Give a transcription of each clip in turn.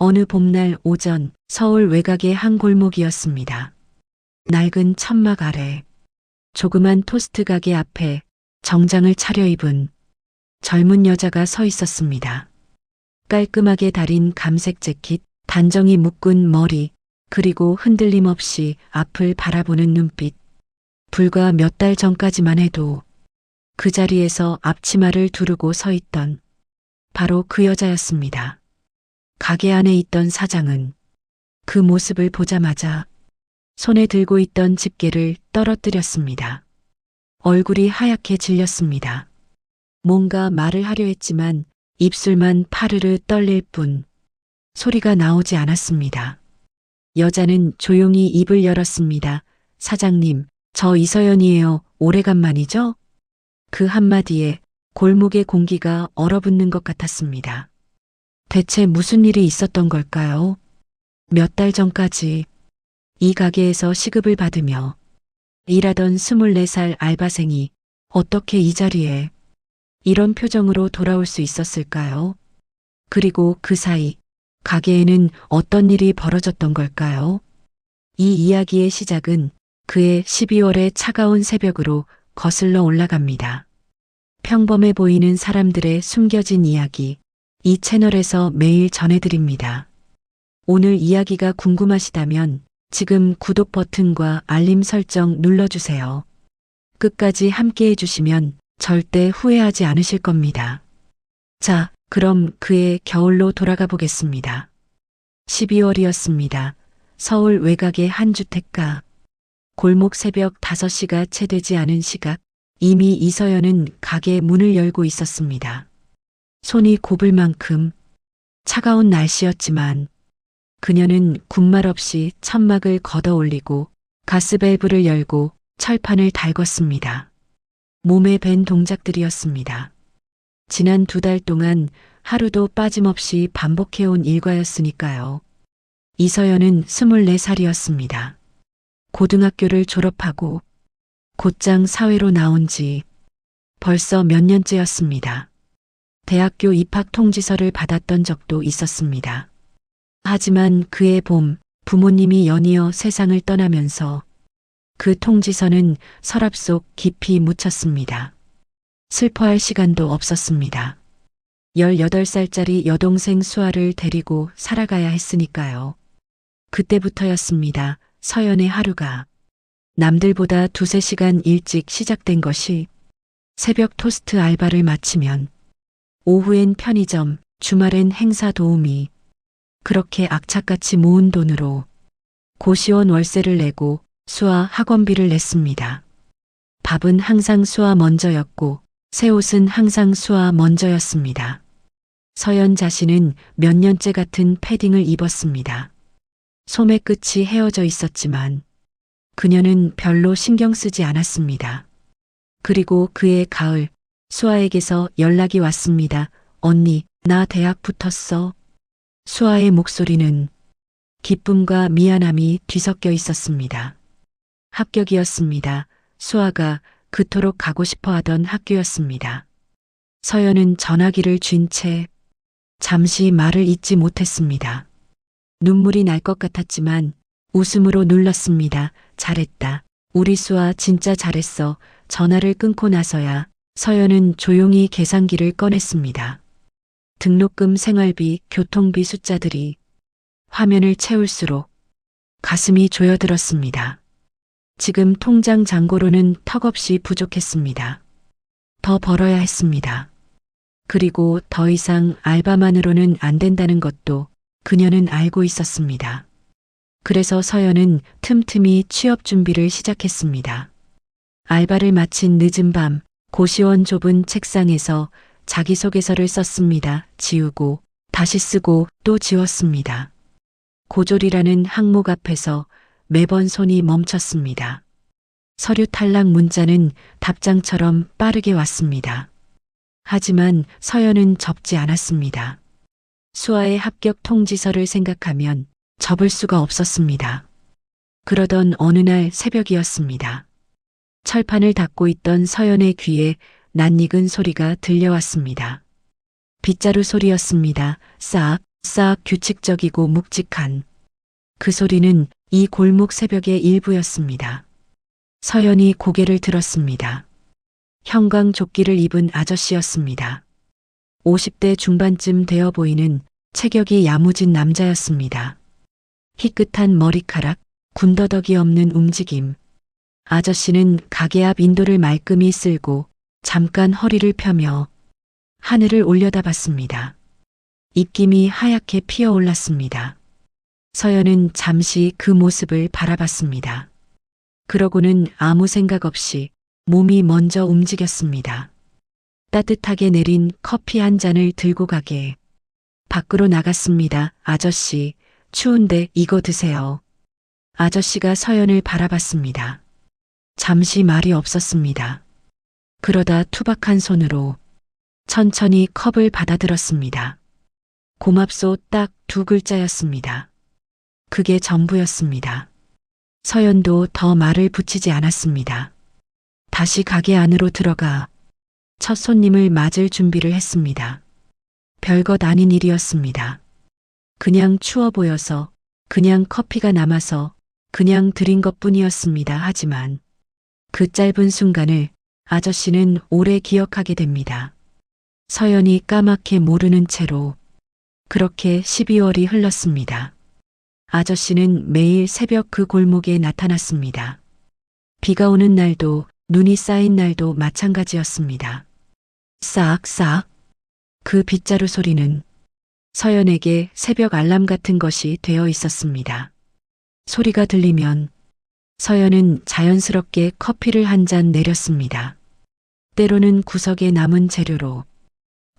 어느 봄날 오전 서울 외곽의 한 골목이었습니다. 낡은 천막 아래 조그만 토스트 가게 앞에 정장을 차려입은 젊은 여자가 서 있었습니다. 깔끔하게 다린 감색 재킷, 단정히 묶은 머리, 그리고 흔들림 없이 앞을 바라보는 눈빛. 불과 몇 달 전까지만 해도 그 자리에서 앞치마를 두르고 서 있던 바로 그 여자였습니다. 가게 안에 있던 사장은 그 모습을 보자마자 손에 들고 있던 집게를 떨어뜨렸습니다. 얼굴이 하얗게 질렸습니다. 뭔가 말을 하려 했지만 입술만 파르르 떨릴 뿐 소리가 나오지 않았습니다. 여자는 조용히 입을 열었습니다. 사장님, 저 이서연이에요. 오래간만이죠? 그 한마디에 골목의 공기가 얼어붙는 것 같았습니다. 대체 무슨 일이 있었던 걸까요? 몇 달 전까지 이 가게에서 시급을 받으며 일하던 24살 알바생이 어떻게 이 자리에 이런 표정으로 돌아올 수 있었을까요? 그리고 그 사이 가게에는 어떤 일이 벌어졌던 걸까요? 이 이야기의 시작은 그해 12월의 차가운 새벽으로 거슬러 올라갑니다. 평범해 보이는 사람들의 숨겨진 이야기, 이 채널에서 매일 전해드립니다. 오늘 이야기가 궁금하시다면 지금 구독 버튼과 알림 설정 눌러주세요. 끝까지 함께 해주시면 절대 후회하지 않으실 겁니다. 자, 그럼 그해 겨울로 돌아가 보겠습니다. 12월이었습니다. 서울 외곽의 한 주택가. 골목 새벽 5시가 채 되지 않은 시각, 이미 이서연은 가게 문을 열고 있었습니다. 손이 곱을 만큼 차가운 날씨였지만 그녀는 군말 없이 천막을 걷어 올리고 가스밸브를 열고 철판을 달궜습니다. 몸에 밴 동작들이었습니다. 지난 2달 동안 하루도 빠짐없이 반복해온 일과였으니까요. 이서연은 24살이었습니다. 고등학교를 졸업하고 곧장 사회로 나온 지 벌써 몇 년째였습니다. 대학교 입학 통지서를 받았던 적도 있었습니다. 하지만 그해 봄 부모님이 연이어 세상을 떠나면서 그 통지서는 서랍 속 깊이 묻혔습니다. 슬퍼할 시간도 없었습니다. 18살짜리 여동생 수아를 데리고 살아가야 했으니까요. 그때부터였습니다. 서연의 하루가 남들보다 2~3시간 일찍 시작된 것이 새벽 토스트 알바를 마치면 오후엔 편의점, 주말엔 행사 도우미, 그렇게 악착같이 모은 돈으로 고시원 월세를 내고 수아 학원비를 냈습니다. 밥은 항상 수아 먼저였고 새 옷은 항상 수아 먼저였습니다. 서연 자신은 몇 년째 같은 패딩을 입었습니다. 소매 끝이 헤어져 있었지만 그녀는 별로 신경 쓰지 않았습니다. 그리고 그해 가을 수아에게서 연락이 왔습니다. 언니, 나 대학 붙었어. 수아의 목소리는 기쁨과 미안함이 뒤섞여 있었습니다. 합격이었습니다. 수아가 그토록 가고 싶어 하던 학교였습니다. 서연은 전화기를 쥔 채 잠시 말을 잇지 못했습니다. 눈물이 날 것 같았지만 웃음으로 눌렀습니다. 잘했다. 우리 수아 진짜 잘했어. 전화를 끊고 나서야 서연은 조용히 계산기를 꺼냈습니다. 등록금, 생활비, 교통비 숫자들이 화면을 채울수록 가슴이 조여들었습니다. 지금 통장 잔고로는 턱없이 부족했습니다. 더 벌어야 했습니다. 그리고 더 이상 알바만으로는 안 된다는 것도 그녀는 알고 있었습니다. 그래서 서연은 틈틈이 취업 준비를 시작했습니다. 알바를 마친 늦은 밤 고시원 좁은 책상에서 자기소개서를 썼습니다. 지우고 다시 쓰고 또 지웠습니다. 고졸이라는 항목 앞에서 매번 손이 멈췄습니다. 서류 탈락 문자는 답장처럼 빠르게 왔습니다. 하지만 서연은 접지 않았습니다. 수아의 합격 통지서를 생각하면 접을 수가 없었습니다. 그러던 어느 날 새벽이었습니다. 철판을 닦고 있던 서연의 귀에 낯익은 소리가 들려왔습니다. 빗자루 소리였습니다. 싹 싹 규칙적이고 묵직한 그 소리는 이 골목 새벽의 일부였습니다. 서연이 고개를 들었습니다. 형광조끼를 입은 아저씨였습니다. 50대 중반쯤 되어 보이는 체격이 야무진 남자였습니다. 희끗한 머리카락, 군더더기 없는 움직임. 아저씨는 가게 앞 인도를 말끔히 쓸고 잠깐 허리를 펴며 하늘을 올려다봤습니다. 입김이 하얗게 피어올랐습니다. 서연은 잠시 그 모습을 바라봤습니다. 그러고는 아무 생각 없이 몸이 먼저 움직였습니다. 따뜻하게 내린 커피 한 잔을 들고 가게 밖으로 나갔습니다. 아저씨, 추운데 이거 드세요. 아저씨가 서연을 바라봤습니다. 잠시 말이 없었습니다. 그러다 투박한 손으로 천천히 컵을 받아들었습니다. 고맙소 딱 2글자였습니다. 그게 전부였습니다. 서연도 더 말을 붙이지 않았습니다. 다시 가게 안으로 들어가 첫 손님을 맞을 준비를 했습니다. 별것 아닌 일이었습니다. 그냥 추워 보여서, 그냥 커피가 남아서, 그냥 드린 것뿐이었습니다. 하지만 그 짧은 순간을 아저씨는 오래 기억하게 됩니다. 서연이 까맣게 모르는 채로 그렇게 12월이 흘렀습니다. 아저씨는 매일 새벽 그 골목에 나타났습니다. 비가 오는 날도 눈이 쌓인 날도 마찬가지였습니다. 싹싹. 그 빗자루 소리는 서연에게 새벽 알람 같은 것이 되어 있었습니다. 소리가 들리면 서연은 자연스럽게 커피를 한 잔 내렸습니다. 때로는 구석에 남은 재료로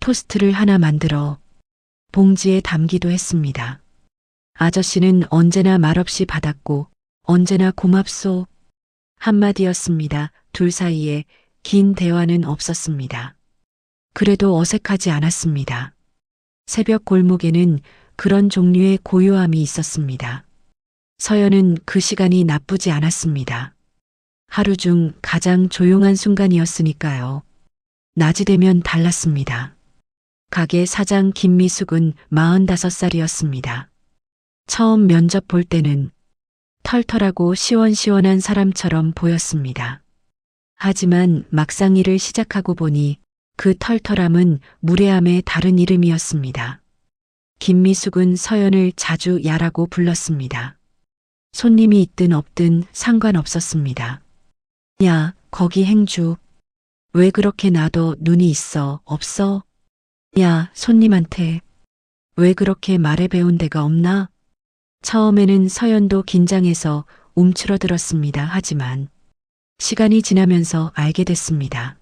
토스트를 하나 만들어 봉지에 담기도 했습니다. 아저씨는 언제나 말없이 받았고 언제나 고맙소 한마디였습니다. 둘 사이에 긴 대화는 없었습니다. 그래도 어색하지 않았습니다. 새벽 골목에는 그런 종류의 고요함이 있었습니다. 서연은 그 시간이 나쁘지 않았습니다. 하루 중 가장 조용한 순간이었으니까요. 낮이 되면 달랐습니다. 가게 사장 김미숙은 45살이었습니다. 처음 면접 볼 때는 털털하고 시원시원한 사람처럼 보였습니다. 하지만 막상 일을 시작하고 보니 그 털털함은 무례함의 다른 이름이었습니다. 김미숙은 서연을 자주 야라고 불렀습니다. 손님이 있든 없든 상관없었습니다. 야, 거기 행주. 왜 그렇게 나도 눈이 있어, 없어? 야, 손님한테. 왜 그렇게 말해 배운 데가 없나? 처음에는 서연도 긴장해서 움츠러들었습니다. 하지만 시간이 지나면서 알게 됐습니다.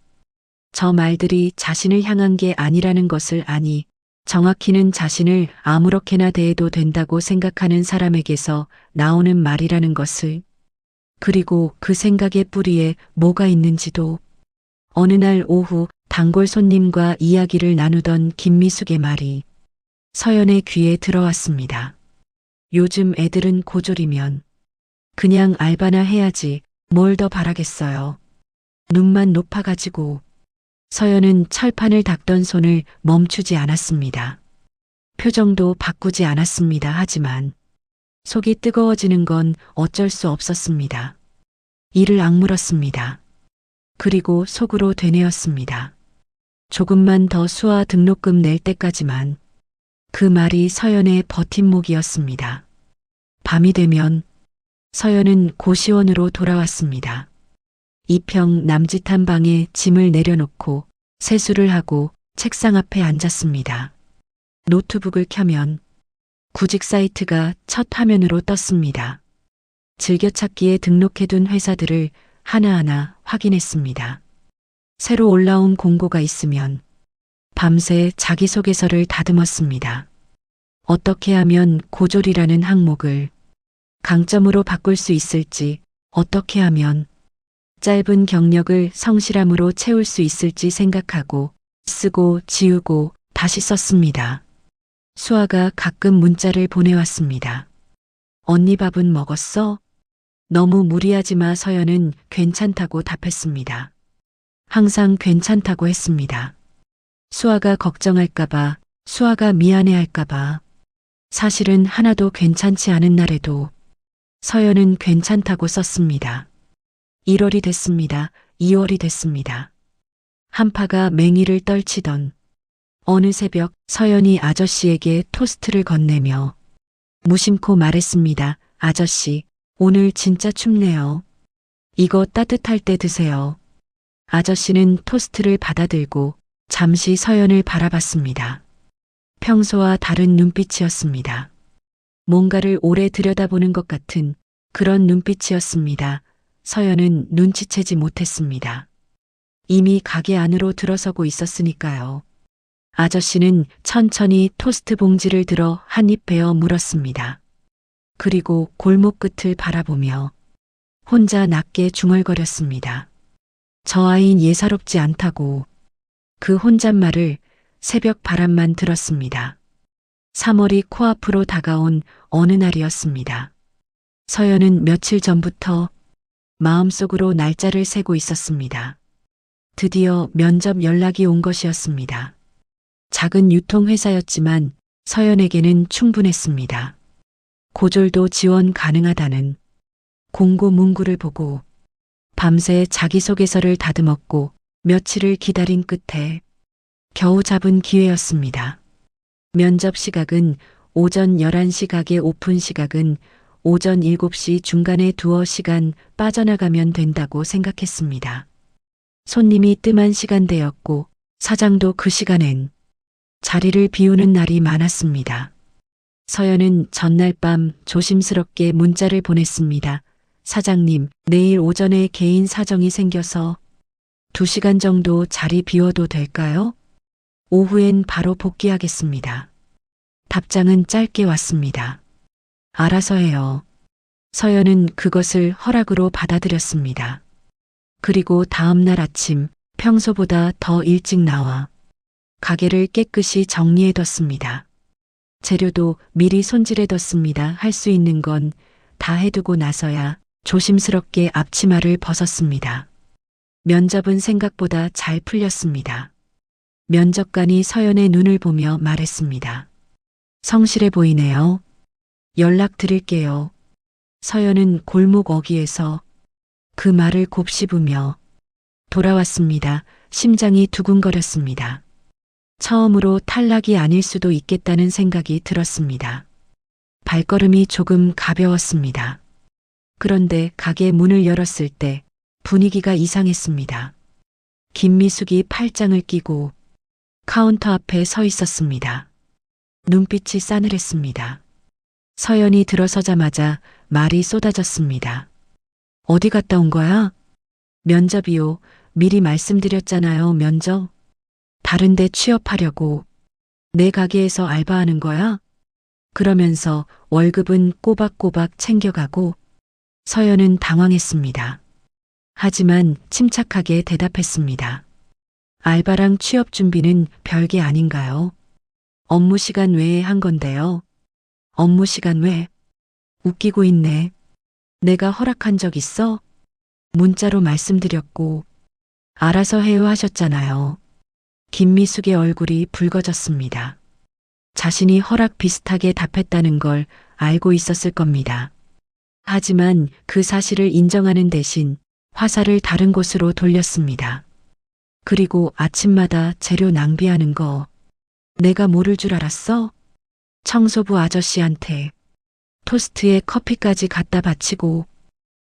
저 말들이 자신을 향한 게 아니라는 것을 아니, 정확히는 자신을 아무렇게나 대해도 된다고 생각하는 사람에게서 나오는 말이라는 것을, 그리고 그 생각의 뿌리에 뭐가 있는지도. 어느 날 오후 단골 손님과 이야기를 나누던 김미숙의 말이 서연의 귀에 들어왔습니다. 요즘 애들은 고졸이면 그냥 알바나 해야지 뭘 더 바라겠어요. 눈만 높아가지고. 서연은 철판을 닦던 손을 멈추지 않았습니다. 표정도 바꾸지 않았습니다. 하지만 속이 뜨거워지는 건 어쩔 수 없었습니다. 이를 악물었습니다. 그리고 속으로 되뇌었습니다. 조금만 더 수아 등록금 낼 때까지만. 그 말이 서연의 버팀목이었습니다. 밤이 되면 서연은 고시원으로 돌아왔습니다. 이평 남짓한 방에 짐을 내려놓고 세수를 하고 책상 앞에 앉았습니다. 노트북을 켜면 구직 사이트가 첫 화면으로 떴습니다. 즐겨찾기에 등록해둔 회사들을 하나하나 확인했습니다. 새로 올라온 공고가 있으면 밤새 자기소개서를 다듬었습니다. 어떻게 하면 고졸이라는 항목을 강점으로 바꿀 수 있을지, 어떻게 하면 짧은 경력을 성실함으로 채울 수 있을지 생각하고 쓰고 지우고 다시 썼습니다. 수아가 가끔 문자를 보내왔습니다. 언니 밥은 먹었어? 너무 무리하지 마. 서연은 괜찮다고 답했습니다. 항상 괜찮다고 했습니다. 수아가 걱정할까봐, 수아가 미안해할까봐. 사실은 하나도 괜찮지 않은 날에도 서연은 괜찮다고 썼습니다. 1월이 됐습니다. 2월이 됐습니다. 한파가 맹위를 떨치던 어느 새벽 서연이 아저씨에게 토스트를 건네며 무심코 말했습니다. 아저씨, 오늘 진짜 춥네요. 이거 따뜻할 때 드세요. 아저씨는 토스트를 받아들고 잠시 서연을 바라봤습니다. 평소와 다른 눈빛이었습니다. 뭔가를 오래 들여다보는 것 같은 그런 눈빛이었습니다. 서연은 눈치채지 못했습니다. 이미 가게 안으로 들어서고 있었으니까요. 아저씨는 천천히 토스트 봉지를 들어 한 입 베어 물었습니다. 그리고 골목 끝을 바라보며 혼자 낮게 중얼거렸습니다. 저 아이는 예사롭지 않다고. 그 혼잣말을 새벽 바람만 들었습니다. 3월이 코앞으로 다가온 어느 날이었습니다. 서연은 며칠 전부터 마음속으로 날짜를 세고 있었습니다. 드디어 면접 연락이 온 것이었습니다. 작은 유통회사였지만 서연에게는 충분했습니다. 고졸도 지원 가능하다는 공고 문구를 보고 밤새 자기소개서를 다듬었고 며칠을 기다린 끝에 겨우 잡은 기회였습니다. 면접 시각은 오전 11시, 가게 오픈 시각은 오전 7시, 중간에 두어 시간 빠져나가면 된다고 생각했습니다. 손님이 뜸한 시간대였고 사장도 그 시간엔 자리를 비우는 날이 많았습니다. 서연은 전날 밤 조심스럽게 문자를 보냈습니다. 사장님, 내일 오전에 개인 사정이 생겨서 2시간 정도 자리 비워도 될까요? 오후엔 바로 복귀하겠습니다. 답장은 짧게 왔습니다. 알아서 해요. 서연은 그것을 허락으로 받아들였습니다. 그리고 다음 날 아침 평소보다 더 일찍 나와 가게를 깨끗이 정리해뒀습니다. 재료도 미리 손질해뒀습니다. 할 수 있는 건 다 해두고 나서야 조심스럽게 앞치마를 벗었습니다. 면접은 생각보다 잘 풀렸습니다. 면접관이 서연의 눈을 보며 말했습니다. 성실해 보이네요. 연락드릴게요. 서연은 골목 어귀에서 그 말을 곱씹으며 돌아왔습니다. 심장이 두근거렸습니다. 처음으로 탈락이 아닐 수도 있겠다는 생각이 들었습니다. 발걸음이 조금 가벼웠습니다. 그런데 가게 문을 열었을 때 분위기가 이상했습니다. 김미숙이 팔짱을 끼고 카운터 앞에 서 있었습니다. 눈빛이 싸늘했습니다. 서연이 들어서자마자 말이 쏟아졌습니다. 어디 갔다 온 거야? 면접이요. 미리 말씀드렸잖아요. 면접? 다른데 취업하려고. 내 가게에서 알바하는 거야? 그러면서 월급은 꼬박꼬박 챙겨가고. 서연은 당황했습니다. 하지만 침착하게 대답했습니다. 알바랑 취업 준비는 별게 아닌가요? 업무 시간 외에 한 건데요. 업무 시간 외? 웃기고 있네. 내가 허락한 적 있어? 문자로 말씀드렸고 알아서 해요 하셨잖아요. 김미숙의 얼굴이 붉어졌습니다. 자신이 허락 비슷하게 답했다는 걸 알고 있었을 겁니다. 하지만 그 사실을 인정하는 대신 화살을 다른 곳으로 돌렸습니다. 그리고 아침마다 재료 낭비하는 거 내가 모를 줄 알았어? 청소부 아저씨한테 토스트에 커피까지 갖다 바치고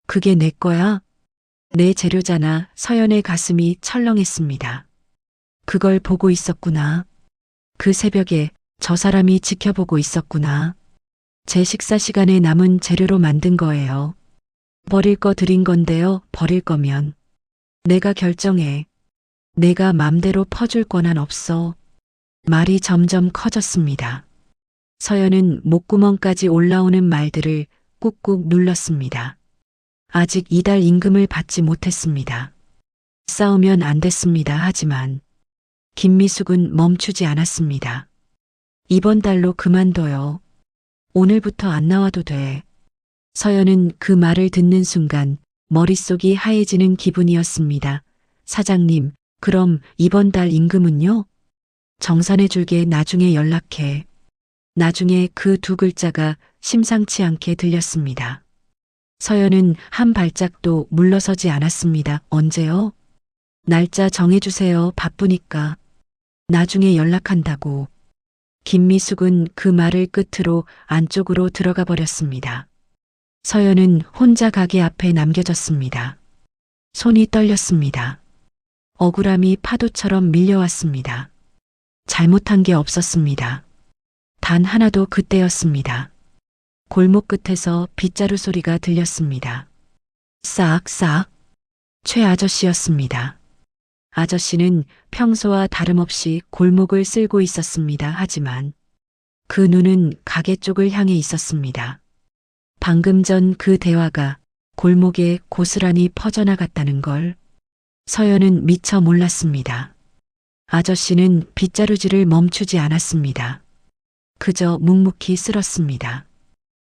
그게 내 거야? 내 재료잖아. 서연의 가슴이 철렁했습니다. 그걸 보고 있었구나. 그 새벽에 저 사람이 지켜보고 있었구나. 제 식사 시간에 남은 재료로 만든 거예요. 버릴 거 드린 건데요. 버릴 거면 내가 결정해. 내가 맘대로 퍼줄 권한 없어. 말이 점점 커졌습니다. 서연은 목구멍까지 올라오는 말들을 꾹꾹 눌렀습니다. 아직 이달 임금을 받지 못했습니다. 싸우면 안 됐습니다. 하지만 김미숙은 멈추지 않았습니다. 이번 달로 그만둬요. 오늘부터 안 나와도 돼. 서연은 그 말을 듣는 순간 머릿속이 하얘지는 기분이었습니다. 사장님, 그럼 이번 달 임금은요? 정산해 줄게. 나중에 연락해. 나중에 그 두 글자가 심상치 않게 들렸습니다. 서연은 한 발짝도 물러서지 않았습니다. 언제요? 날짜 정해주세요. 바쁘니까. 나중에 연락한다고. 김미숙은 그 말을 끝으로 안쪽으로 들어가 버렸습니다. 서연은 혼자 가게 앞에 남겨졌습니다. 손이 떨렸습니다. 억울함이 파도처럼 밀려왔습니다. 잘못한 게 없었습니다. 단 하나도 그때였습니다. 골목 끝에서 빗자루 소리가 들렸습니다. 싹싹. 최 아저씨였습니다. 아저씨는 평소와 다름없이 골목을 쓸고 있었습니다. 하지만 그 눈은 가게 쪽을 향해 있었습니다. 방금 전 그 대화가 골목에 고스란히 퍼져나갔다는 걸 서연은 미처 몰랐습니다. 아저씨는 빗자루질을 멈추지 않았습니다. 그저 묵묵히 쓸었습니다.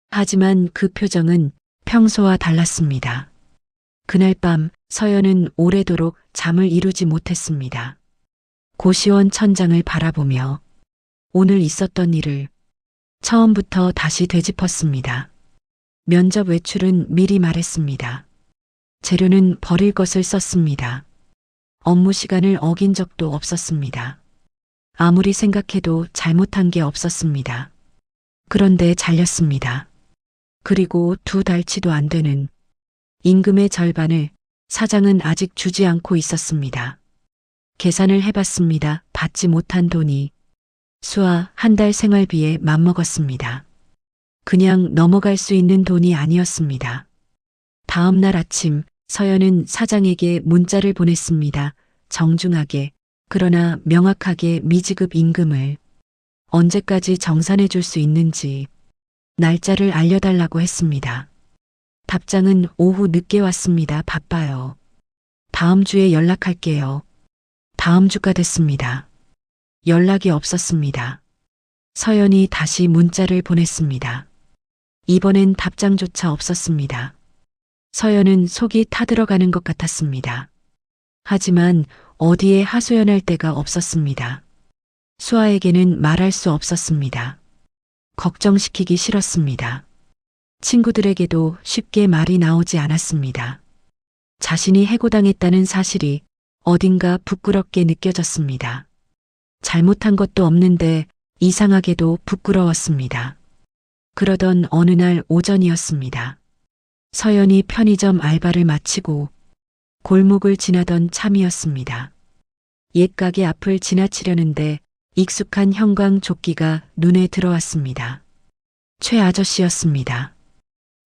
하지만 그 표정은 평소와 달랐습니다. 그날 밤 서연은 오래도록 잠을 이루지 못했습니다. 고시원 천장을 바라보며 오늘 있었던 일을 처음부터 다시 되짚었습니다. 면접 외출은 미리 말했습니다. 재료는 버릴 것을 썼습니다. 업무 시간을 어긴 적도 없었습니다. 아무리 생각해도 잘못한 게 없었습니다. 그런데 잘렸습니다. 그리고 2달치도 안 되는 임금의 절반을 사장은 아직 주지 않고 있었습니다. 계산을 해봤습니다. 받지 못한 돈이 수아 한 달 생활비에 맞먹었습니다. 그냥 넘어갈 수 있는 돈이 아니었습니다. 다음 날 아침 서연은 사장에게 문자를 보냈습니다. 정중하게 그러나 명확하게 미지급 임금을 언제까지 정산해 줄 수 있는지 날짜를 알려달라고 했습니다. 답장은 오후 늦게 왔습니다. 바빠요. 다음 주에 연락할게요. 다음 주가 됐습니다. 연락이 없었습니다. 서연이 다시 문자를 보냈습니다. 이번엔 답장조차 없었습니다. 서연은 속이 타들어가는 것 같았습니다. 하지만 어디에 하소연할 데가 없었습니다. 수아에게는 말할 수 없었습니다. 걱정시키기 싫었습니다. 친구들에게도 쉽게 말이 나오지 않았습니다. 자신이 해고당했다는 사실이 어딘가 부끄럽게 느껴졌습니다. 잘못한 것도 없는데 이상하게도 부끄러웠습니다. 그러던 어느 날 오전이었습니다. 서연이 편의점 알바를 마치고 골목을 지나던 참이었습니다. 옛 가게 앞을 지나치려는데 익숙한 형광조끼가 눈에 들어왔습니다. 최 아저씨였습니다.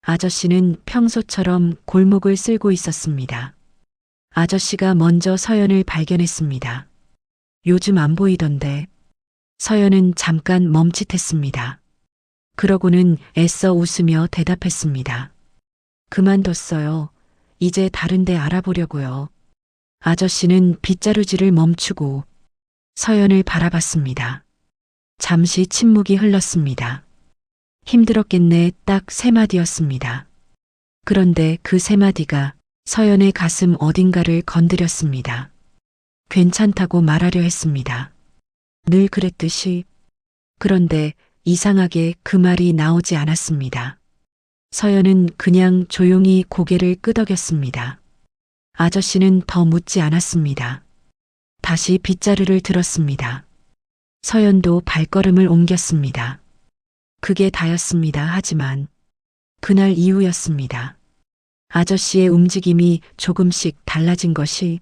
아저씨는 평소처럼 골목을 쓸고 있었습니다. 아저씨가 먼저 서연을 발견했습니다. 요즘 안 보이던데. 서연은 잠깐 멈칫했습니다. 그러고는 애써 웃으며 대답했습니다. 그만뒀어요. 이제 다른 데 알아보려고요. 아저씨는 빗자루질을 멈추고 서연을 바라봤습니다. 잠시 침묵이 흘렀습니다. 힘들었겠네. 딱 3마디였습니다. 그런데 그 3마디가 서연의 가슴 어딘가를 건드렸습니다. 괜찮다고 말하려 했습니다. 늘 그랬듯이. 그런데 이상하게 그 말이 나오지 않았습니다. 서연은 그냥 조용히 고개를 끄덕였습니다. 아저씨는 더 묻지 않았습니다. 다시 빗자루를 들었습니다. 서연도 발걸음을 옮겼습니다. 그게 다였습니다. 하지만 그날 이후였습니다. 아저씨의 움직임이 조금씩 달라진 것이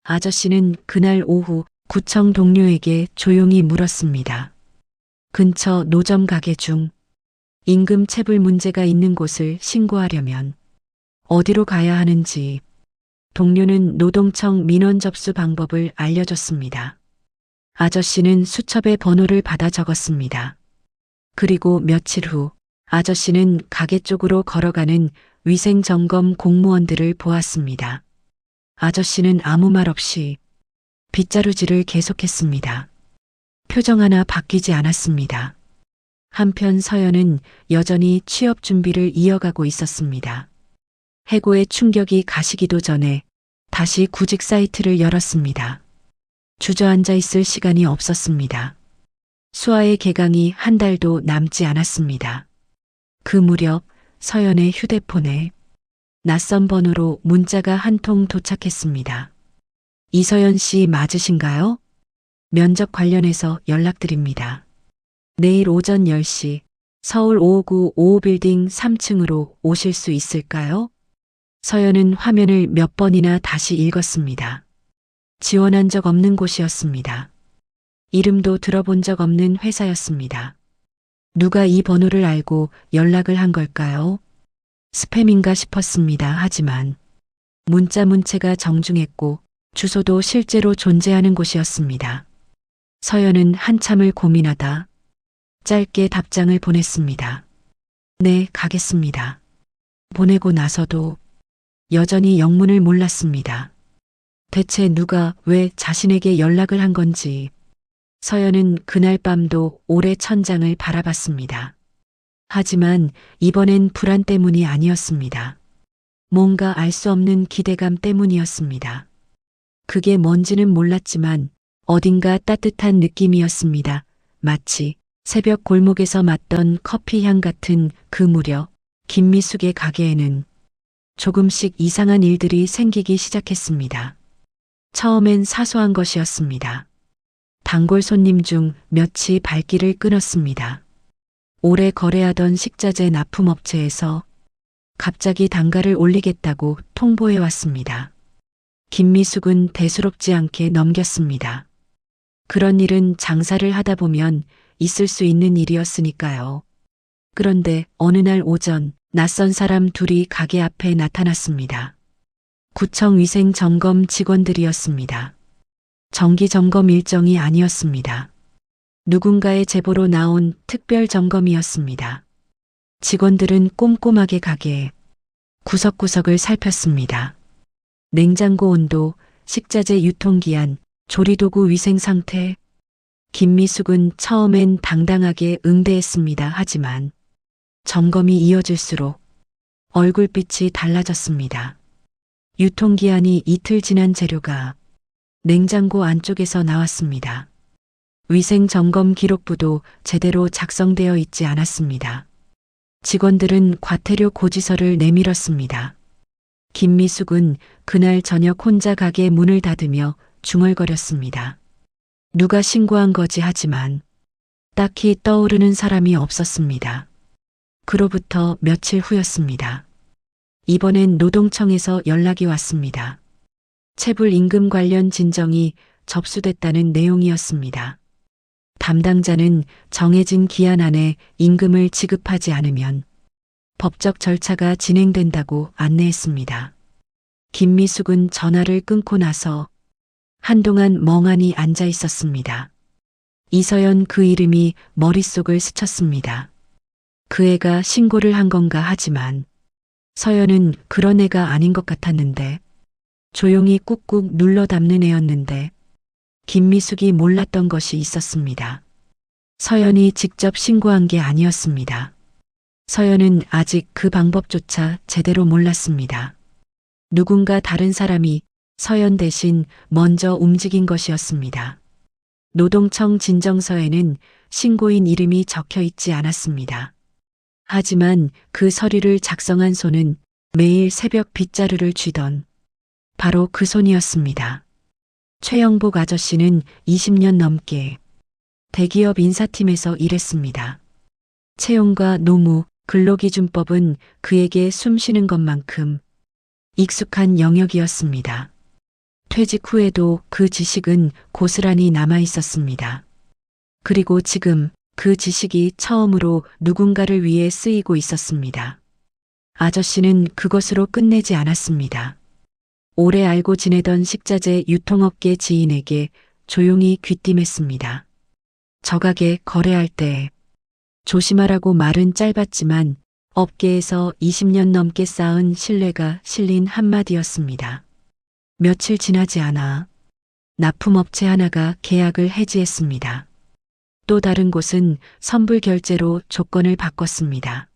아저씨는 그날 오후 구청 동료에게 조용히 물었습니다. 근처 노점 가게 중 임금 체불 문제가 있는 곳을 신고하려면 어디로 가야 하는지 동료는 노동청 민원 접수 방법을 알려줬습니다. 아저씨는 수첩에 번호를 받아 적었습니다. 그리고 며칠 후 아저씨는 가게 쪽으로 걸어가는 위생점검 공무원들을 보았습니다. 아저씨는 아무 말 없이 빗자루질을 계속했습니다. 표정 하나 바뀌지 않았습니다. 한편 서연은 여전히 취업 준비를 이어가고 있었습니다. 해고의 충격이 가시기도 전에 다시 구직 사이트를 열었습니다. 주저앉아 있을 시간이 없었습니다. 수아의 개강이 한 달도 남지 않았습니다. 그 무렵 서연의 휴대폰에 낯선 번호로 문자가 한 통 도착했습니다. 이서연 씨 맞으신가요? 면접 관련해서 연락드립니다. 내일 오전 10시 서울 559 5빌딩 3층으로 오실 수 있을까요? 서연은 화면을 몇 번이나 다시 읽었습니다. 지원한 적 없는 곳이었습니다. 이름도 들어본 적 없는 회사였습니다. 누가 이 번호를 알고 연락을 한 걸까요? 스팸인가 싶었습니다. 하지만 문자가 정중했고 주소도 실제로 존재하는 곳이었습니다. 서연은 한참을 고민하다 짧게 답장을 보냈습니다. 네, 가겠습니다. 보내고 나서도 여전히 영문을 몰랐습니다. 대체 누가 왜 자신에게 연락을 한 건지 서연은 그날 밤도 오래 천장을 바라봤습니다. 하지만 이번엔 불안 때문이 아니었습니다. 뭔가 알 수 없는 기대감 때문이었습니다. 그게 뭔지는 몰랐지만 어딘가 따뜻한 느낌이었습니다. 마치 새벽 골목에서 맡던 커피 향 같은 그 무렵 김미숙의 가게에는 조금씩 이상한 일들이 생기기 시작했습니다. 처음엔 사소한 것이었습니다. 단골 손님 중 몇이 발길을 끊었습니다. 오래 거래하던 식자재 납품업체에서 갑자기 단가를 올리겠다고 통보해 왔습니다. 김미숙은 대수롭지 않게 넘겼습니다. 그런 일은 장사를 하다 보면 있을 수 있는 일이었으니까요. 그런데 어느 날 오전 낯선 사람 둘이 가게 앞에 나타났습니다. 구청 위생 점검 직원들이었습니다. 정기 점검 일정이 아니었습니다. 누군가의 제보로 나온 특별 점검이었습니다. 직원들은 꼼꼼하게 가게 구석구석을 살폈습니다. 냉장고 온도, 식자재 유통기한, 조리도구 위생 상태. 김미숙은 처음엔 당당하게 응대했습니다. 하지만 점검이 이어질수록 얼굴빛이 달라졌습니다. 유통기한이 이틀 지난 재료가 냉장고 안쪽에서 나왔습니다. 위생 점검 기록부도 제대로 작성되어 있지 않았습니다. 직원들은 과태료 고지서를 내밀었습니다. 김미숙은 그날 저녁 혼자 가게 문을 닫으며 중얼거렸습니다. 누가 신고한 거지 하지만 딱히 떠오르는 사람이 없었습니다. 그로부터 며칠 후였습니다. 이번엔 노동청에서 연락이 왔습니다. 체불 임금 관련 진정이 접수됐다는 내용이었습니다. 담당자는 정해진 기한 안에 임금을 지급하지 않으면 법적 절차가 진행된다고 안내했습니다. 김미숙은 전화를 끊고 나서 한동안 멍하니 앉아 있었습니다. 이서연 그 이름이 머릿속을 스쳤습니다. 그 애가 신고를 한 건가 하지만 서연은 그런 애가 아닌 것 같았는데 조용히 꾹꾹 눌러 담는 애였는데 김미숙이 몰랐던 것이 있었습니다. 서연이 직접 신고한 게 아니었습니다. 서연은 아직 그 방법조차 제대로 몰랐습니다. 누군가 다른 사람이 서연 대신 먼저 움직인 것이었습니다. 노동청 진정서에는 신고인 이름이 적혀 있지 않았습니다. 하지만 그 서류를 작성한 손은 매일 새벽 빗자루를 쥐던 바로 그 손이었습니다. 최영복 아저씨는 20년 넘게 대기업 인사팀에서 일했습니다. 채용과 노무, 근로기준법은 그에게 숨쉬는 것만큼 익숙한 영역이었습니다. 퇴직 후에도 그 지식은 고스란히 남아 있었습니다. 그리고 지금 그 지식이 처음으로 누군가를 위해 쓰이고 있었습니다. 아저씨는 그것으로 끝내지 않았습니다. 오래 알고 지내던 식자재 유통업계 지인에게 조용히 귀띔했습니다. 저 가게 거래할 때 조심하라고 말은 짧았지만 업계에서 20년 넘게 쌓은 신뢰가 실린 한마디였습니다. 며칠 지나지 않아 납품업체 하나가 계약을 해지했습니다. 또 다른 곳은 선불 결제로 조건을 바꿨습니다.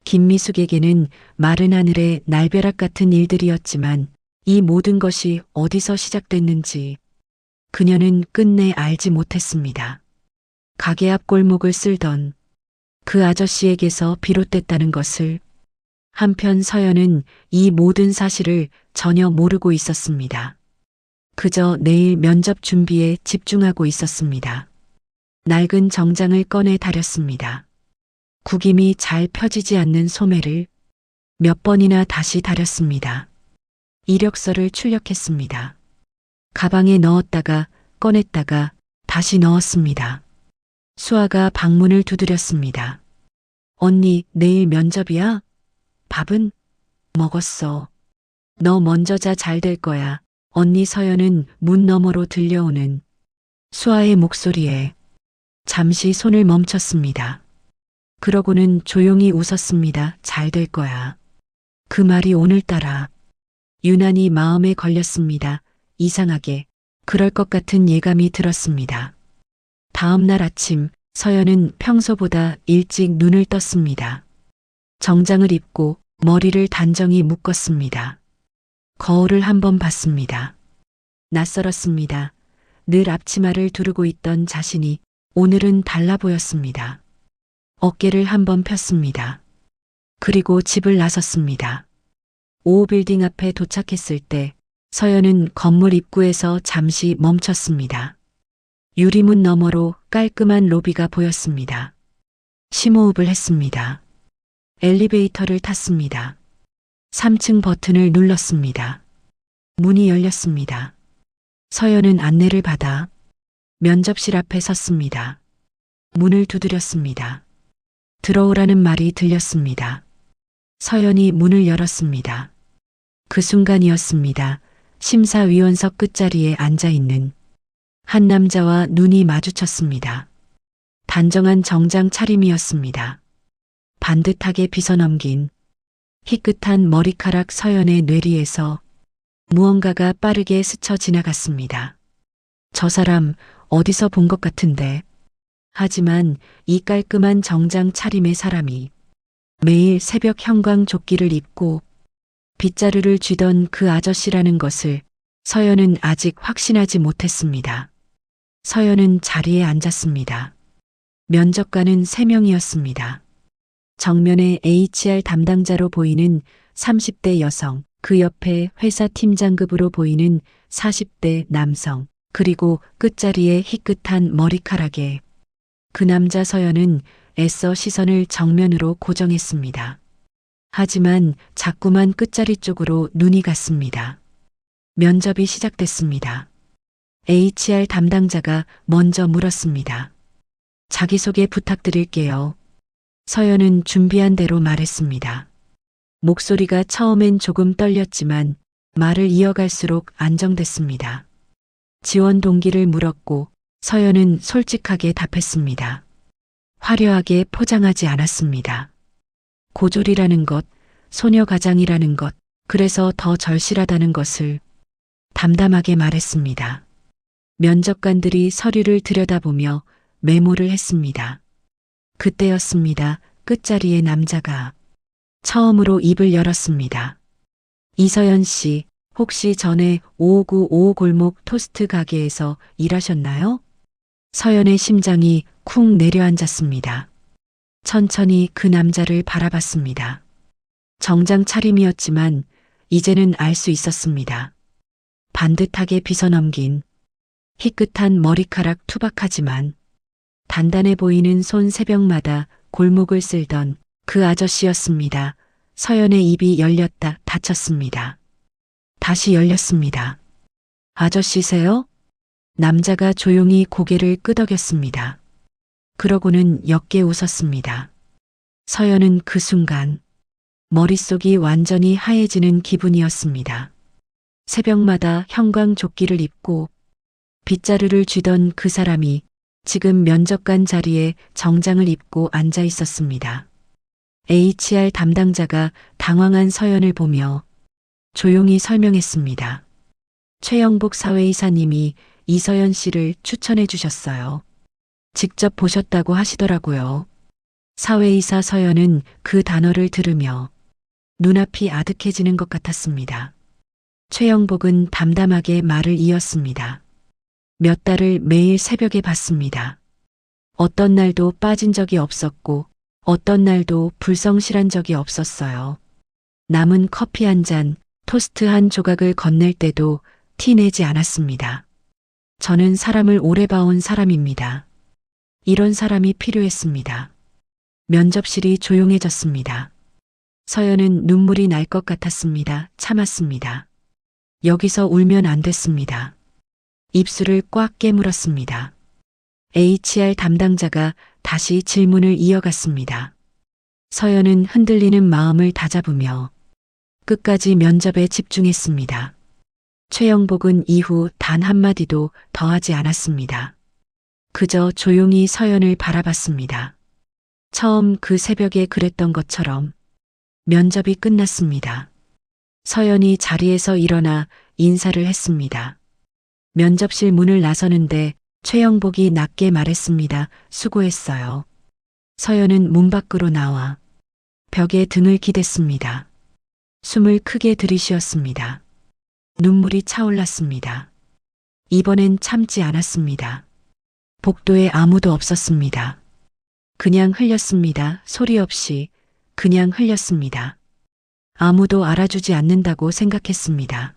김미숙에게는 마른 하늘의 날벼락 같은 일들이었지만 이 모든 것이 어디서 시작됐는지 그녀는 끝내 알지 못했습니다. 가게 앞 골목을 쓸던 그 아저씨에게서 비롯됐다는 것을. 한편 서연은 이 모든 사실을 전혀 모르고 있었습니다. 그저 내일 면접 준비에 집중하고 있었습니다. 낡은 정장을 꺼내 다렸습니다. 구김이 잘 펴지지 않는 소매를 몇 번이나 다시 다렸습니다. 이력서를 출력했습니다. 가방에 넣었다가 꺼냈다가 다시 넣었습니다. 수아가 방문을 두드렸습니다. 언니, 내일 면접이야? 밥은? 먹었어. 너 먼저 자, 잘 될 거야. 언니. 서연은 문 너머로 들려오는 수아의 목소리에 잠시 손을 멈췄습니다. 그러고는 조용히 웃었습니다. 잘 될 거야. 그 말이 오늘따라 유난히 마음에 걸렸습니다. 이상하게 그럴 것 같은 예감이 들었습니다. 다음 날 아침 서연은 평소보다 일찍 눈을 떴습니다. 정장을 입고 머리를 단정히 묶었습니다. 거울을 한번 봤습니다. 낯설었습니다. 늘 앞치마를 두르고 있던 자신이 오늘은 달라 보였습니다. 어깨를 한번 폈습니다. 그리고 집을 나섰습니다. 5빌딩 앞에 도착했을 때 서연은 건물 입구에서 잠시 멈췄습니다. 유리문 너머로 깔끔한 로비가 보였습니다. 심호흡을 했습니다. 엘리베이터를 탔습니다. 3층 버튼을 눌렀습니다. 문이 열렸습니다. 서연은 안내를 받아 면접실 앞에 섰습니다. 문을 두드렸습니다. 들어오라는 말이 들렸습니다. 서연이 문을 열었습니다. 그 순간이었습니다. 심사위원석 끝자리에 앉아있는 한 남자와 눈이 마주쳤습니다. 단정한 정장 차림이었습니다. 반듯하게 빗어넘긴 희끗한 머리카락. 서연의 뇌리에서 무언가가 빠르게 스쳐 지나갔습니다. 저 사람 어디서 본 것 같은데. 하지만 이 깔끔한 정장 차림의 사람이 매일 새벽 형광조끼를 입고 빗자루를 쥐던 그 아저씨라는 것을 서연은 아직 확신하지 못했습니다. 서연은 자리에 앉았습니다. 면접관은 3명이었습니다. 정면에 HR 담당자로 보이는 30대 여성, 그 옆에 회사 팀장급으로 보이는 40대 남성, 그리고 끝자리에 희끗한 머리카락에 그 남자. 서연은 애써 시선을 정면으로 고정했습니다. 하지만 자꾸만 끝자리 쪽으로 눈이 갔습니다. 면접이 시작됐습니다. HR 담당자가 먼저 물었습니다. 자기소개 부탁드릴게요. 서연은 준비한 대로 말했습니다. 목소리가 처음엔 조금 떨렸지만 말을 이어갈수록 안정됐습니다. 지원 동기를 물었고 서연은 솔직하게 답했습니다. 화려하게 포장하지 않았습니다. 고졸이라는 것, 소녀가장이라는 것, 그래서 더 절실하다는 것을 담담하게 말했습니다. 면접관들이 서류를 들여다보며 메모를 했습니다. 그때였습니다. 끝자리의 남자가 처음으로 입을 열었습니다. 이서연 씨, 혹시 전에 5595 골목 토스트 가게에서 일하셨나요? 서연의 심장이 쿵 내려앉았습니다. 천천히 그 남자를 바라봤습니다. 정장 차림이었지만 이제는 알 수 있었습니다. 반듯하게 빗어넘긴 희끗한 머리카락. 투박하지만 단단해 보이는 손. 새벽마다 골목을 쓸던 그 아저씨였습니다. 서연의 입이 열렸다 닫혔습니다. 다시 열렸습니다. 아저씨세요? 남자가 조용히 고개를 끄덕였습니다. 그러고는 옅게 웃었습니다. 서연은 그 순간 머릿속이 완전히 하얘지는 기분이었습니다. 새벽마다 형광조끼를 입고 빗자루를 쥐던 그 사람이 지금 면접관 자리에 정장을 입고 앉아 있었습니다. HR 담당자가 당황한 서연을 보며 조용히 설명했습니다. 최영복 사회이사님이 이서연 씨를 추천해 주셨어요. 직접 보셨다고 하시더라고요. 사회이사. 서연은 그 단어를 들으며 눈앞이 아득해지는 것 같았습니다. 최영복은 담담하게 말을 이었습니다. 몇 달을 매일 새벽에 봤습니다. 어떤 날도 빠진 적이 없었고 어떤 날도 불성실한 적이 없었어요. 남은 커피 한 잔, 토스트 한 조각을 건넬 때도 티 내지 않았습니다. 저는 사람을 오래 봐온 사람입니다. 이런 사람이 필요했습니다. 면접실이 조용해졌습니다. 서연은 눈물이 날 것 같았습니다. 참았습니다. 여기서 울면 안 됐습니다. 입술을 꽉 깨물었습니다. HR 담당자가 다시 질문을 이어갔습니다. 서연은 흔들리는 마음을 다잡으며 끝까지 면접에 집중했습니다. 최영복은 이후 단 한마디도 더하지 않았습니다. 그저 조용히 서연을 바라봤습니다. 처음 그 새벽에 그랬던 것처럼 면접이 끝났습니다. 서연이 자리에서 일어나 인사를 했습니다. 면접실 문을 나서는데 최영복이 낮게 말했습니다. 수고했어요. 서연은 문 밖으로 나와 벽에 등을 기댔습니다. 숨을 크게 들이쉬었습니다. 눈물이 차올랐습니다. 이번엔 참지 않았습니다. 복도에 아무도 없었습니다. 그냥 흘렸습니다. 소리 없이 그냥 흘렸습니다. 아무도 알아주지 않는다고 생각했습니다.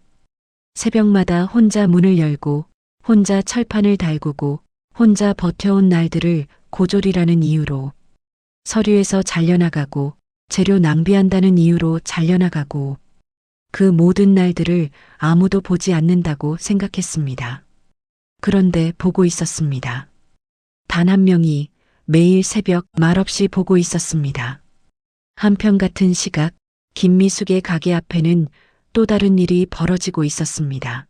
새벽마다 혼자 문을 열고 혼자 철판을 달구고 혼자 버텨온 날들을 고졸이라는 이유로 서류에서 잘려나가고 재료 낭비한다는 이유로 잘려나가고 그 모든 날들을 아무도 보지 않는다고 생각했습니다. 그런데 보고 있었습니다. 단 한 명이 매일 새벽 말없이 보고 있었습니다. 한편 같은 시각 김미숙의 가게 앞에는 또 다른 일이 벌어지고 있었습니다.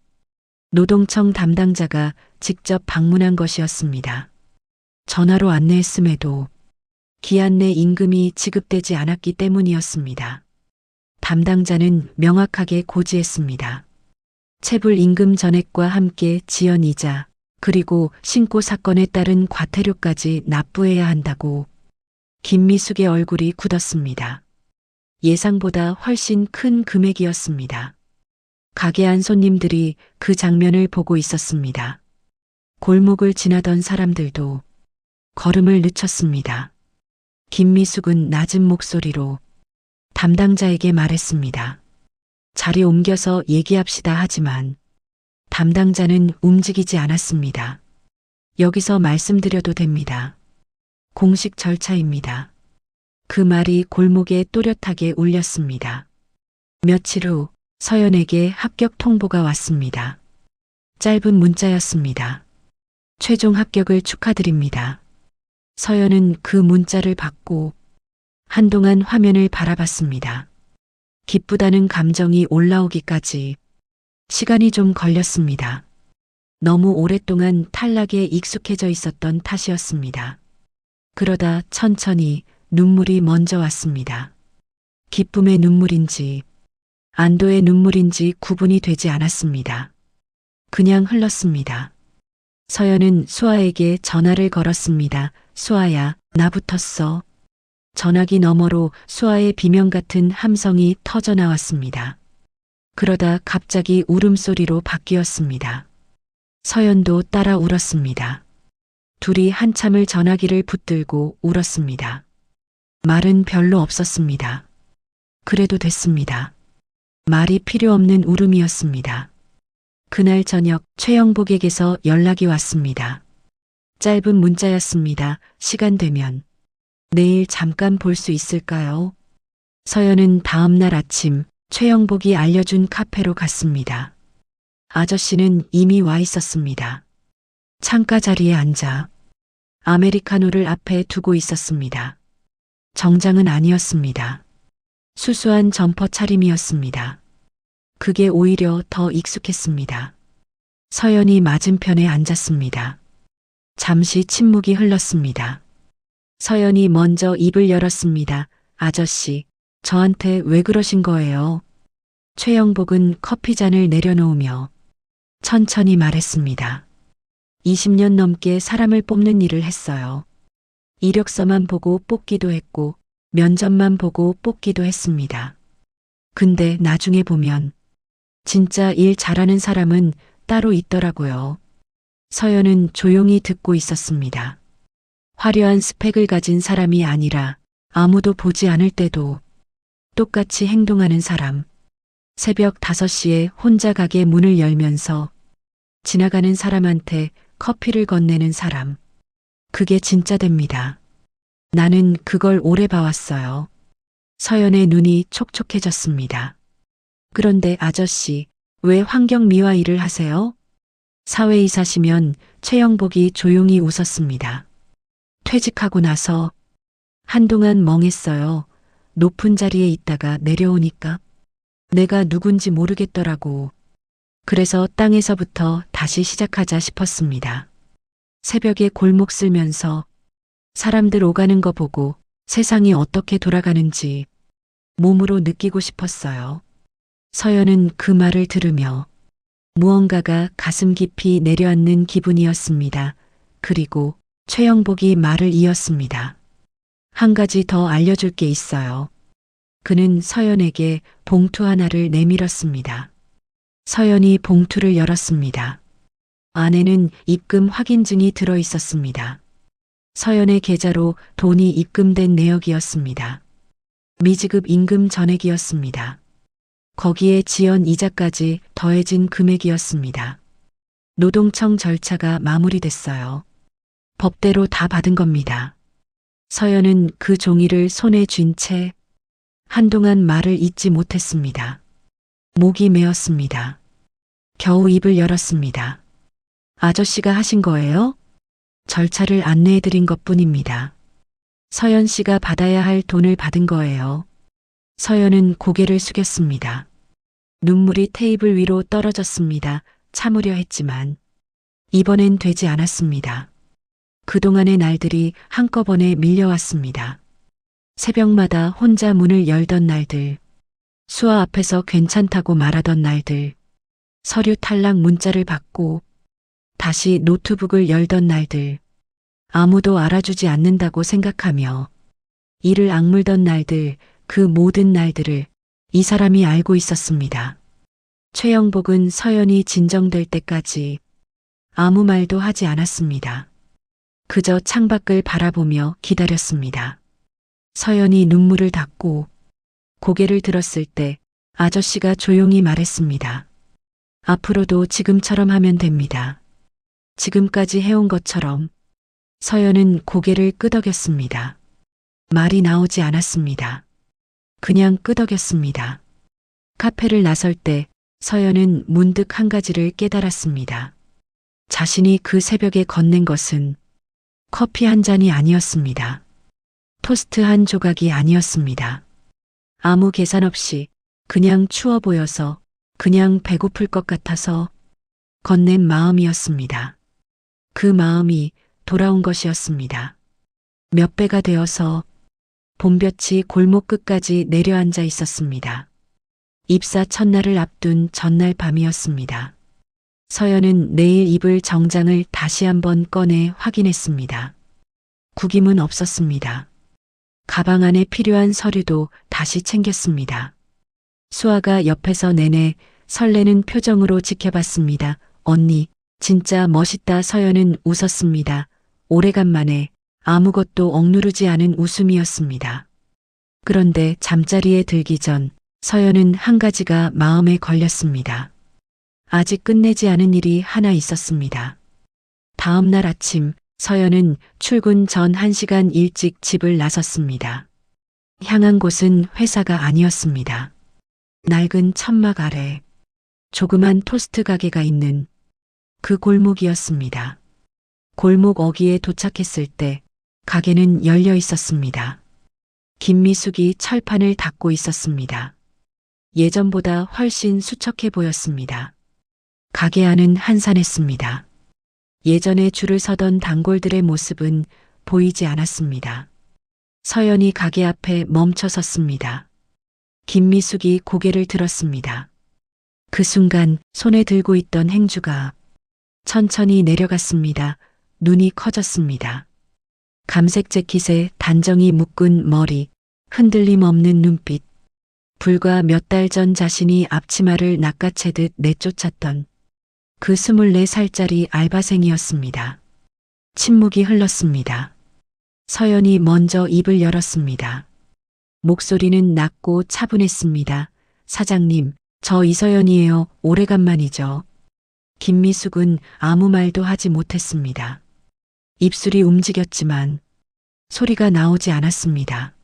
노동청 담당자가 직접 방문한 것이었습니다. 전화로 안내했음에도 기한 내 임금이 지급되지 않았기 때문이었습니다. 담당자는 명확하게 고지했습니다. 체불 임금 전액과 함께 지연이자 그리고 신고 사건에 따른 과태료까지 납부해야 한다고. 김미숙의 얼굴이 굳었습니다. 예상보다 훨씬 큰 금액이었습니다. 가게 안 손님들이 그 장면을 보고 있었습니다. 골목을 지나던 사람들도 걸음을 늦췄습니다. 김미숙은 낮은 목소리로 담당자에게 말했습니다. 자리 옮겨서 얘기합시다 하지만 담당자는 움직이지 않았습니다. 여기서 말씀드려도 됩니다. 공식 절차입니다. 그 말이 골목에 또렷하게 울렸습니다. 며칠 후 서연에게 합격 통보가 왔습니다. 짧은 문자였습니다. 최종 합격을 축하드립니다. 서연은 그 문자를 받고 한동안 화면을 바라봤습니다. 기쁘다는 감정이 올라오기까지 시간이 좀 걸렸습니다. 너무 오랫동안 탈락에 익숙해져 있었던 탓이었습니다. 그러다 천천히 눈물이 먼저 왔습니다. 기쁨의 눈물인지 안도의 눈물인지 구분이 되지 않았습니다. 그냥 흘렀습니다. 서연은 수아에게 전화를 걸었습니다. 수아야, 나 붙었어. 전화기 너머로 수아의 비명 같은 함성이 터져 나왔습니다. 그러다 갑자기 울음소리로 바뀌었습니다. 서연도 따라 울었습니다. 둘이 한참을 전화기를 붙들고 울었습니다. 말은 별로 없었습니다. 그래도 됐습니다. 말이 필요 없는 울음이었습니다. 그날 저녁 최영복에게서 연락이 왔습니다. 짧은 문자였습니다. 시간 되면 내일 잠깐 볼 수 있을까요? 서연은 다음 날 아침 최영복이 알려준 카페로 갔습니다. 아저씨는 이미 와 있었습니다. 창가 자리에 앉아 아메리카노를 앞에 두고 있었습니다. 정장은 아니었습니다. 수수한 점퍼 차림이었습니다. 그게 오히려 더 익숙했습니다. 서연이 맞은편에 앉았습니다. 잠시 침묵이 흘렀습니다. 서연이 먼저 입을 열었습니다. 아저씨, 저한테 왜 그러신 거예요? 최영복은 커피잔을 내려놓으며 천천히 말했습니다. 20년 넘게 사람을 뽑는 일을 했어요. 이력서만 보고 뽑기도 했고 면접만 보고 뽑기도 했습니다. 근데 나중에 보면 진짜 일 잘하는 사람은 따로 있더라고요. 서연은 조용히 듣고 있었습니다. 화려한 스펙을 가진 사람이 아니라 아무도 보지 않을 때도 똑같이 행동하는 사람. 새벽 5시에 혼자 가게 문을 열면서 지나가는 사람한테 커피를 건네는 사람. 그게 진짜 됩니다. 나는 그걸 오래 봐왔어요. 서연의 눈이 촉촉해졌습니다. 그런데 아저씨, 왜 환경미화 일을 하세요? 사회이사시면 최영복이 조용히 웃었습니다. 퇴직하고 나서 한동안 멍했어요. 높은 자리에 있다가 내려오니까 내가 누군지 모르겠더라고. 그래서 땅에서부터 다시 시작하자 싶었습니다. 새벽에 골목 쓸면서 사람들 오가는 거 보고 세상이 어떻게 돌아가는지 몸으로 느끼고 싶었어요. 서연은 그 말을 들으며 무언가가 가슴 깊이 내려앉는 기분이었습니다. 그리고 최영복이 말을 이었습니다. 한 가지 더 알려줄 게 있어요. 그는 서연에게 봉투 하나를 내밀었습니다. 서연이 봉투를 열었습니다. 안에는 입금 확인증이 들어 있었습니다. 서연의 계좌로 돈이 입금된 내역이었습니다. 미지급 임금 전액이었습니다. 거기에 지연 이자까지 더해진 금액이었습니다. 노동청 절차가 마무리됐어요. 법대로 다 받은 겁니다. 서연은 그 종이를 손에 쥔 채 한동안 말을 잇지 못했습니다. 목이 메었습니다. 겨우 입을 열었습니다. 아저씨가 하신 거예요? 절차를 안내해드린 것뿐입니다. 서연 씨가 받아야 할 돈을 받은 거예요. 서연은 고개를 숙였습니다. 눈물이 테이블 위로 떨어졌습니다. 참으려 했지만 이번엔 되지 않았습니다. 그동안의 날들이 한꺼번에 밀려왔습니다. 새벽마다 혼자 문을 열던 날들, 수아 앞에서 괜찮다고 말하던 날들, 서류 탈락 문자를 받고 다시 노트북을 열던 날들, 아무도 알아주지 않는다고 생각하며 이를 악물던 날들, 그 모든 날들을 이 사람이 알고 있었습니다. 최영복은 서연이 진정될 때까지 아무 말도 하지 않았습니다. 그저 창밖을 바라보며 기다렸습니다. 서연이 눈물을 닦고 고개를 들었을 때 아저씨가 조용히 말했습니다. 앞으로도 지금처럼 하면 됩니다. 지금까지 해온 것처럼. 서연은 고개를 끄덕였습니다. 말이 나오지 않았습니다. 그냥 끄덕였습니다. 카페를 나설 때 서연은 문득 한 가지를 깨달았습니다. 자신이 그 새벽에 건넨 것은 커피 한 잔이 아니었습니다. 토스트 한 조각이 아니었습니다. 아무 계산 없이 그냥 추워 보여서, 그냥 배고플 것 같아서 건넨 마음이었습니다. 그 마음이 돌아온 것이었습니다. 몇 배가 되어서 봄볕이 골목 끝까지 내려앉아 있었습니다. 입사 첫날을 앞둔 전날 밤이었습니다. 서연은 내일 입을 정장을 다시 한번 꺼내 확인했습니다. 구김은 없었습니다. 가방 안에 필요한 서류도 다시 챙겼습니다. 수아가 옆에서 내내 설레는 표정으로 지켜봤습니다. 언니, 진짜 멋있다. 서연은 웃었습니다. 오래간만에 아무것도 억누르지 않은 웃음이었습니다. 그런데 잠자리에 들기 전 서연은 한 가지가 마음에 걸렸습니다. 아직 끝내지 않은 일이 하나 있었습니다. 다음 날 아침 서연은 출근 전 1시간 일찍 집을 나섰습니다. 향한 곳은 회사가 아니었습니다. 낡은 천막 아래 조그만 토스트 가게가 있는 그 골목이었습니다. 골목 어귀에 도착했을 때 가게는 열려 있었습니다. 김미숙이 철판을 닦고 있었습니다. 예전보다 훨씬 수척해 보였습니다. 가게 안은 한산했습니다. 예전에 줄을 서던 단골들의 모습은 보이지 않았습니다. 서연이 가게 앞에 멈춰 섰습니다. 김미숙이 고개를 들었습니다. 그 순간 손에 들고 있던 행주가 천천히 내려갔습니다. 눈이 커졌습니다. 감색 재킷에 단정히 묶은 머리, 흔들림 없는 눈빛, 불과 몇 달 전 자신이 앞치마를 낚아채듯 내쫓았던 그 24살짜리 알바생이었습니다. 침묵이 흘렀습니다. 서연이 먼저 입을 열었습니다. 목소리는 낮고 차분했습니다. 사장님, 저 이서연이에요. 오래간만이죠. 김미숙은 아무 말도 하지 못했습니다. 입술이 움직였지만 소리가 나오지 않았습니다.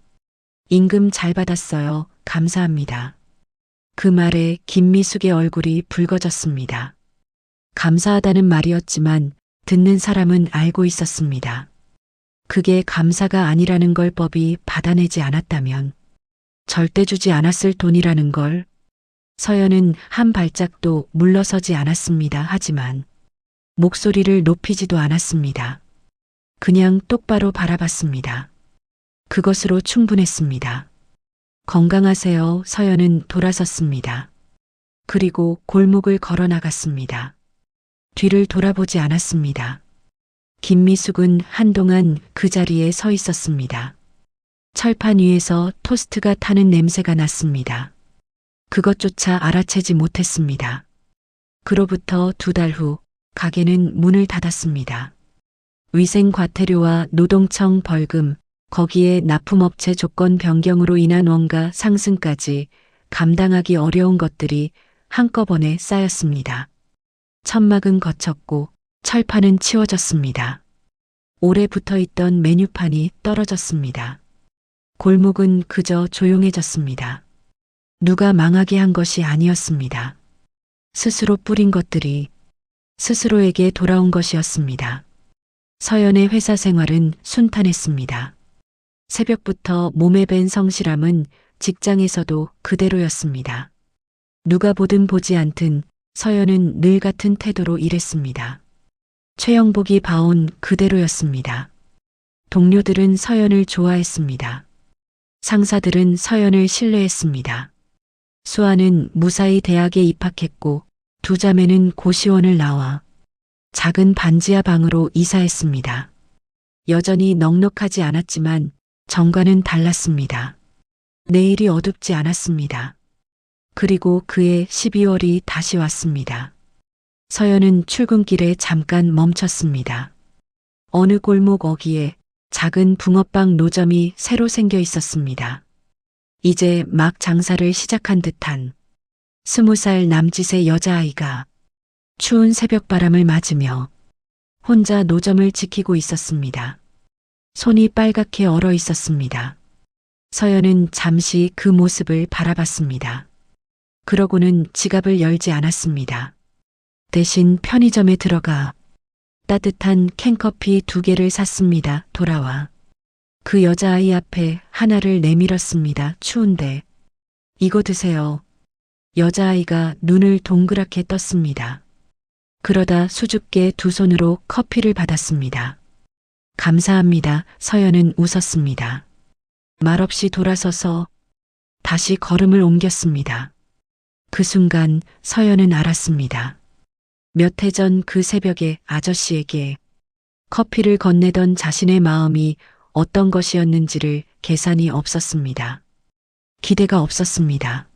임금 잘 받았어요. 감사합니다. 그 말에 김미숙의 얼굴이 붉어졌습니다. 감사하다는 말이었지만 듣는 사람은 알고 있었습니다. 그게 감사가 아니라는 걸 법이 받아내지 않았다면 절대 주지 않았을 돈이라는 걸. 서연은 한 발짝도 물러서지 않았습니다. 하지만 목소리를 높이지도 않았습니다. 그냥 똑바로 바라봤습니다. 그것으로 충분했습니다. 건강하세요. 서연은 돌아섰습니다. 그리고 골목을 걸어 나갔습니다. 뒤를 돌아보지 않았습니다. 김미숙은 한동안 그 자리에 서 있었습니다. 철판 위에서 토스트가 타는 냄새가 났습니다. 그것조차 알아채지 못했습니다. 그로부터 2달 후 가게는 문을 닫았습니다. 위생 과태료와 노동청 벌금, 거기에 납품업체 조건 변경으로 인한 원가 상승까지 감당하기 어려운 것들이 한꺼번에 쌓였습니다. 천막은 거쳤고 철판은 치워졌습니다. 오래 붙어있던 메뉴판이 떨어졌습니다. 골목은 그저 조용해졌습니다. 누가 망하게 한 것이 아니었습니다. 스스로 뿌린 것들이 스스로에게 돌아온 것이었습니다. 서연의 회사 생활은 순탄했습니다. 새벽부터 몸에 밴 성실함은 직장에서도 그대로였습니다. 누가 보든 보지 않든 서연은 늘 같은 태도로 일했습니다. 최영복이 봐온 그대로였습니다. 동료들은 서연을 좋아했습니다. 상사들은 서연을 신뢰했습니다. 수아는 무사히 대학에 입학했고 2 자매는 고시원을 나와 작은 반지하 방으로 이사했습니다. 여전히 넉넉하지 않았지만 전과는 달랐습니다. 내일이 어둡지 않았습니다. 그리고 그해 12월이 다시 왔습니다. 서연은 출근길에 잠깐 멈췄습니다. 어느 골목 어귀에 작은 붕어빵 노점이 새로 생겨 있었습니다. 이제 막 장사를 시작한 듯한 20살 남짓의 여자아이가 추운 새벽바람을 맞으며 혼자 노점을 지키고 있었습니다. 손이 빨갛게 얼어 있었습니다. 서연은 잠시 그 모습을 바라봤습니다. 그러고는 지갑을 열지 않았습니다. 대신 편의점에 들어가 따뜻한 캔커피 2개를 샀습니다. 돌아와 그 여자아이 앞에 하나를 내밀었습니다. 추운데 이거 드세요. 여자아이가 눈을 동그랗게 떴습니다. 그러다 수줍게 2 손으로 커피를 받았습니다. 감사합니다. 서연은 웃었습니다. 말없이 돌아서서 다시 걸음을 옮겼습니다. 그 순간 서연은 알았습니다. 몇 해 전 그 새벽에 아저씨에게 커피를 건네던 자신의 마음이 어떤 것이었는지를 계산이 없었습니다. 기대가 없었습니다.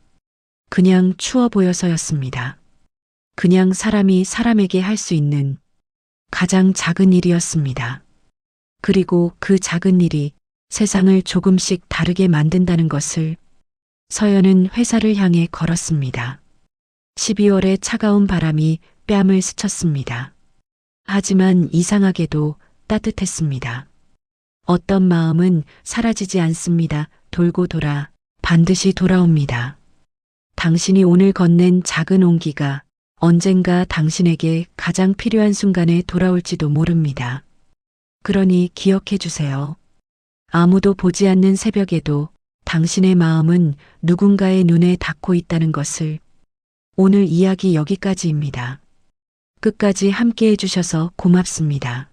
그냥 추워 보여서였습니다. 그냥 사람이 사람에게 할 수 있는 가장 작은 일이었습니다. 그리고 그 작은 일이 세상을 조금씩 다르게 만든다는 것을 서연은 회사를 향해 걸었습니다. 12월의 차가운 바람이 뺨을 스쳤습니다. 하지만 이상하게도 따뜻했습니다. 어떤 마음은 사라지지 않습니다. 돌고 돌아 반드시 돌아옵니다. 당신이 오늘 건넨 작은 온기가 언젠가 당신에게 가장 필요한 순간에 돌아올지도 모릅니다. 그러니 기억해 주세요. 아무도 보지 않는 새벽에도 당신의 마음은 누군가의 눈에 닿고 있다는 것을. 오늘 이야기 여기까지입니다. 끝까지 함께 해주셔서 고맙습니다.